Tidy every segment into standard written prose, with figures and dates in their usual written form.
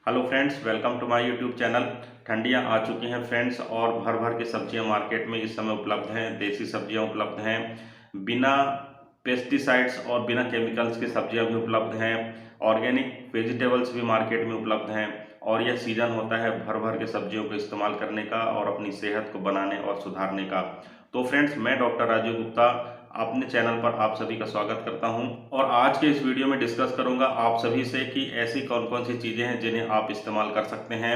Hello friends, welcome to my YouTube channel. ठंडियां आ चुकी हैं फ्रेंड्स और भर भर के सब्जियां मार्केट में इस समय उपलब्ध हैं। देसी सब्जियां उपलब्ध हैं, बिना पेस्टिसाइड्स और बिना केमिकल्स की सब्जियां भी उपलब्ध हैं। ऑर्गेनिक वेजिटेबल्स भी मार्केट में उपलब्ध हैं और यह सीज़न होता है भर भर के सब्जियों को इस्तेमाल करने का और अपनी सेहत को बनाने और सुधारने का। तो फ्रेंड्स, मैं डॉक्टर राजीव गुप्ता अपने चैनल पर आप सभी का स्वागत करता हूं और आज के इस वीडियो में डिस्कस करूंगा आप सभी से कि ऐसी कौन कौन सी चीज़ें हैं जिन्हें आप इस्तेमाल कर सकते हैं।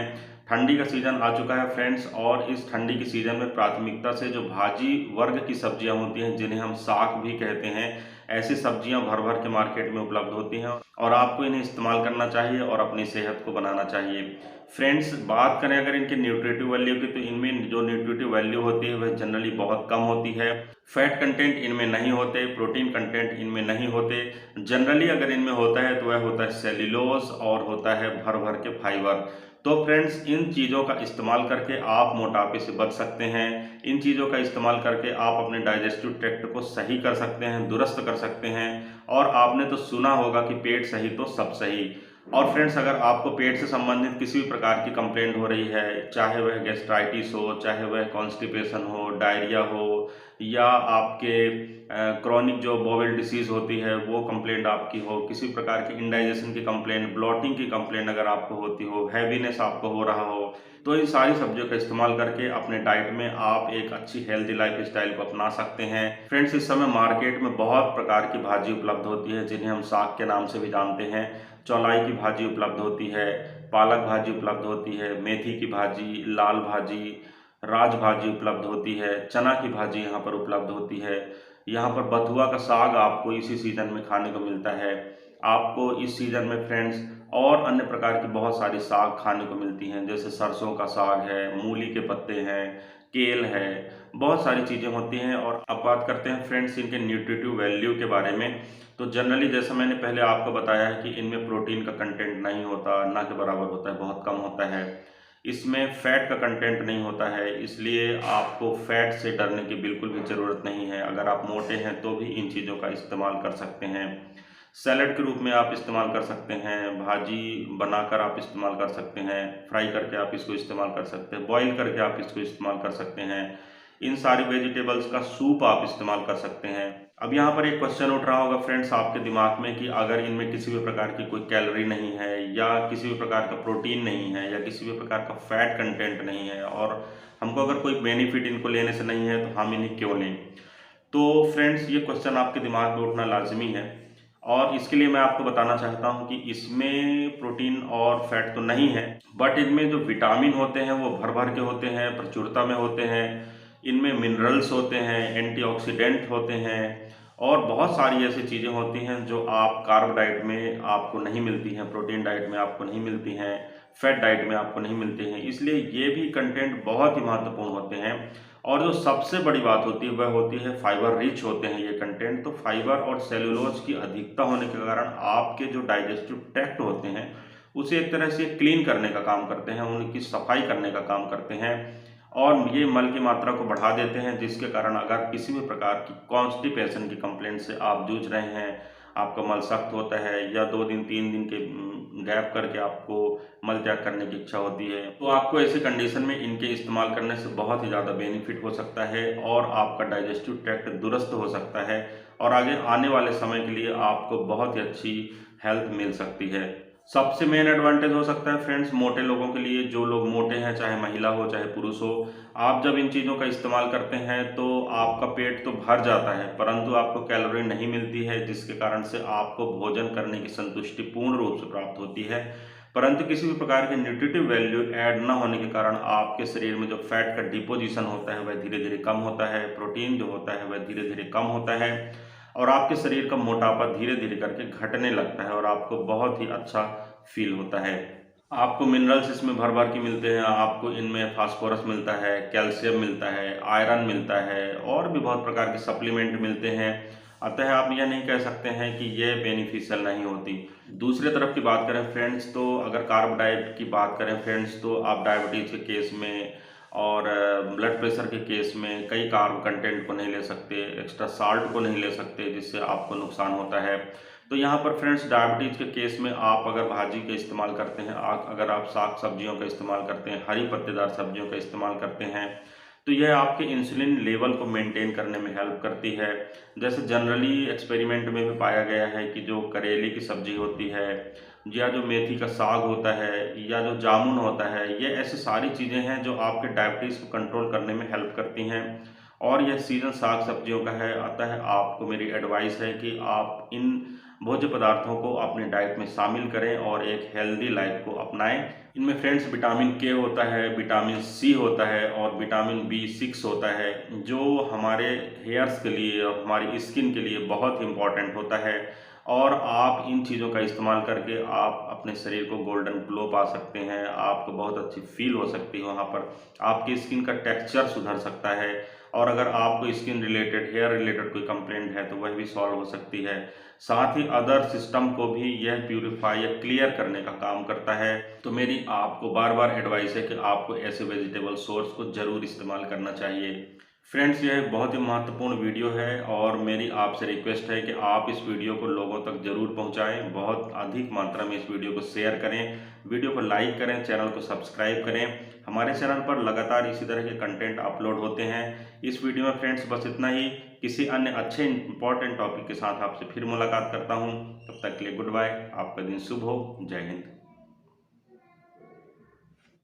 ठंडी का सीज़न आ चुका है फ्रेंड्स और इस ठंडी के सीज़न में प्राथमिकता से जो भाजी वर्ग की सब्जियां होती हैं, जिन्हें हम साग भी कहते हैं, ऐसी सब्जियां भर भर के मार्केट में उपलब्ध होती हैं और आपको इन्हें इस्तेमाल करना चाहिए और अपनी सेहत को बनाना चाहिए। फ्रेंड्स, बात करें अगर इनके न्यूट्रिटिव वैल्यू की, तो इनमें जो न्यूट्रिटिव वैल्यू होती है वह जनरली बहुत कम होती है। फैट कंटेंट इनमें नहीं होते, प्रोटीन कंटेंट इनमें नहीं होते। जनरली अगर इनमें होता है तो वह होता है सेल्यूलोज और होता है भर भर के फाइबर। तो फ्रेंड्स, इन चीज़ों का इस्तेमाल करके आप मोटापे से बच सकते हैं। इन चीज़ों का इस्तेमाल करके आप अपने डाइजेस्टिव ट्रैक्ट को सही कर सकते हैं, दुरुस्त कर सकते हैं। और आपने तो सुना होगा कि पेट सही तो सब सही। और फ्रेंड्स, अगर आपको पेट से संबंधित किसी भी प्रकार की कंप्लेंट हो रही है, चाहे वह गैस्ट्राइटिस हो, चाहे वह कॉन्स्टिपेशन हो, डायरिया हो, या आपके क्रॉनिक जो बॉवल डिसीज होती है वो कंप्लेंट आपकी हो, किसी प्रकार की इंडाइजेशन की कंप्लेंट, ब्लॉटिंग की कंप्लेंट अगर आपको होती हो, हैवीनेस आपको हो रहा हो, तो इन सारी सब्जियों का इस्तेमाल करके अपने डाइट में आप एक अच्छी हेल्दी लाइफ स्टाइल को अपना सकते हैं। फ्रेंड्स, इस समय मार्केट में बहुत प्रकार की भाजी उपलब्ध होती है जिन्हें हम साग के नाम से भी जानते हैं। चौलाई की भाजी उपलब्ध होती है, पालक भाजी उपलब्ध होती है, मेथी की भाजी, लाल भाजी, राज भाजी उपलब्ध होती है, चना की भाजी यहाँ पर उपलब्ध होती है। यहाँ पर बथुआ का साग आपको इसी सीज़न में खाने को मिलता है। आपको इस सीज़न में फ्रेंड्स और अन्य प्रकार की बहुत सारी साग खाने को मिलती हैं, जैसे सरसों का साग है, मूली के पत्ते हैं, केल है, बहुत सारी चीज़ें होती हैं। और अब बात करते हैं फ्रेंड्स इनके न्यूट्रिटिव वैल्यू के बारे में। तो जनरली जैसा मैंने पहले आपको बताया है कि इनमें प्रोटीन का कंटेंट नहीं होता, ना के बराबर होता है, बहुत कम होता है। इसमें फैट का कंटेंट नहीं होता है, इसलिए आपको फैट से डरने की बिल्कुल भी ज़रूरत नहीं है। अगर आप मोटे हैं तो भी इन चीज़ों का इस्तेमाल कर सकते हैं। सैलड के रूप में आप इस्तेमाल कर सकते हैं, भाजी बनाकर आप इस्तेमाल कर सकते हैं, फ्राई करके आप इसको इस्तेमाल कर सकते हैं, बॉईल करके आप इसको इस्तेमाल कर सकते हैं। इन सारी वेजिटेबल्स का सूप आप इस्तेमाल कर सकते हैं। अब यहाँ पर एक क्वेश्चन उठ रहा होगा फ्रेंड्स आपके दिमाग में कि अगर इनमें किसी भी प्रकार की कोई कैलोरी नहीं है, या किसी भी प्रकार का प्रोटीन नहीं है, या किसी भी प्रकार का फैट कंटेंट नहीं है, और हमको अगर कोई बेनिफिट इनको लेने से नहीं है, तो हम इन्हें क्यों लें? तो फ्रेंड्स, ये क्वेश्चन आपके दिमाग में उठना लाजमी है और इसके लिए मैं आपको बताना चाहता हूँ कि इसमें प्रोटीन और फैट तो नहीं है, बट इनमें जो विटामिन होते हैं वो भर भर के होते हैं, प्रचुरता में होते हैं। इनमें मिनरल्स होते हैं, एंटीऑक्सीडेंट होते हैं और बहुत सारी ऐसी चीज़ें होती हैं जो आप कार्ब डाइट में आपको नहीं मिलती हैं, प्रोटीन डाइट में आपको नहीं मिलती हैं, फैट डाइट में आपको नहीं मिलती हैं। इसलिए ये भी कंटेंट बहुत ही महत्वपूर्ण होते हैं। और जो सबसे बड़ी बात होती है वह होती है फाइबर रिच होते हैं ये कंटेंट। तो फाइबर और सेलुलोज की अधिकता होने के कारण आपके जो डाइजेस्टिव ट्रैक्ट होते हैं उसे एक तरह से क्लीन करने का काम करते हैं, उनकी सफाई करने का काम करते हैं और ये मल की मात्रा को बढ़ा देते हैं, जिसके कारण अगर किसी भी प्रकार की कॉन्स्टिपेशन की कंप्लेंट से आप जूझ रहे हैं, आपका मल सख्त होता है या 2 दिन 3 दिन के गैप करके आपको मल त्याग करने की इच्छा होती है, तो आपको ऐसी कंडीशन में इनके इस्तेमाल करने से बहुत ही ज़्यादा बेनिफिट हो सकता है और आपका डाइजेस्टिव ट्रैक्ट दुरुस्त हो सकता है और आगे आने वाले समय के लिए आपको बहुत ही अच्छी हेल्थ मिल सकती है। सबसे मेन एडवांटेज हो सकता है फ्रेंड्स मोटे लोगों के लिए, जो लोग मोटे हैं, चाहे महिला हो चाहे पुरुष हो। आप जब इन चीज़ों का इस्तेमाल करते हैं तो आपका पेट तो भर जाता है, परंतु आपको कैलोरी नहीं मिलती है, जिसके कारण से आपको भोजन करने की संतुष्टि पूर्ण रूप से प्राप्त होती है। परंतु किसी भी प्रकार के न्यूट्रिटिव वैल्यू ऐड न होने के कारण आपके शरीर में जो फैट का डिपोजिशन होता है वह धीरे धीरे कम होता है, प्रोटीन जो होता है वह धीरे धीरे कम होता है और आपके शरीर का मोटापा धीरे धीरे करके घटने लगता है और आपको बहुत ही अच्छा फील होता है। आपको मिनरल्स इसमें भर भर के मिलते हैं, आपको इनमें फास्फोरस मिलता है, कैल्शियम मिलता है, आयरन मिलता है और भी बहुत प्रकार के सप्लीमेंट मिलते हैं। अतः आप यह नहीं कह सकते हैं कि यह बेनिफिशियल नहीं होती। दूसरे तरफ की बात करें फ्रेंड्स, तो अगर कार्ब डाइट की बात करें फ्रेंड्स, तो आप डायबिटीज़ के केस में और ब्लड प्रेशर के केस में कई कार्ब कंटेंट को नहीं ले सकते, एक्स्ट्रा साल्ट को नहीं ले सकते, जिससे आपको नुकसान होता है। तो यहाँ पर फ्रेंड्स डायबिटीज़ के केस में आप अगर भाजी का इस्तेमाल करते हैं, अगर आप साग सब्जियों का इस्तेमाल करते हैं, हरी पत्तेदार सब्जियों का इस्तेमाल करते हैं, तो यह आपके इंसुलिन लेवल को मेंटेन करने में हेल्प करती है। जैसे जनरली एक्सपेरिमेंट में भी पाया गया है कि जो करेले की सब्जी होती है, या जो मेथी का साग होता है, या जो जामुन होता है, ये ऐसी सारी चीज़ें हैं जो आपके डायबिटीज़ को कंट्रोल करने में हेल्प करती हैं। और यह सीजन साग सब्जियों का है, अतः आपको मेरी एडवाइस है कि आप इन भोज्य पदार्थों को अपने डाइट में शामिल करें और एक हेल्दी लाइफ को अपनाएं। इनमें फ्रेंड्स विटामिन के होता है, विटामिन सी होता है और विटामिन B6 होता है, जो हमारे हेयर्स के लिए और हमारी स्किन के लिए बहुत इंपॉर्टेंट होता है। और आप इन चीज़ों का इस्तेमाल करके आप अपने शरीर को गोल्डन ग्लो पा सकते हैं, आपको बहुत अच्छी फील हो सकती है, वहाँ पर आपकी स्किन का टेक्सचर सुधर सकता है। और अगर आपको स्किन रिलेटेड, हेयर रिलेटेड कोई कंप्लेंट है तो वह भी सॉल्व हो सकती है। साथ ही अदर सिस्टम को भी यह प्यूरिफाई या क्लियर करने का काम करता है। तो मेरी आपको बार बार एडवाइस है कि आपको ऐसे वेजिटेबल सोर्स को ज़रूर इस्तेमाल करना चाहिए। फ्रेंड्स, यह एक बहुत ही महत्वपूर्ण वीडियो है और मेरी आपसे रिक्वेस्ट है कि आप इस वीडियो को लोगों तक ज़रूर पहुंचाएं, बहुत अधिक मात्रा में इस वीडियो को शेयर करें, वीडियो को लाइक करें, चैनल को सब्सक्राइब करें। हमारे चैनल पर लगातार इसी तरह के कंटेंट अपलोड होते हैं। इस वीडियो में फ्रेंड्स बस इतना ही। किसी अन्य अच्छे इंपॉर्टेंट टॉपिक के साथ आपसे फिर मुलाकात करता हूँ। तब तक के लिए गुड बाय। आपका दिन शुभ हो। जय हिंद।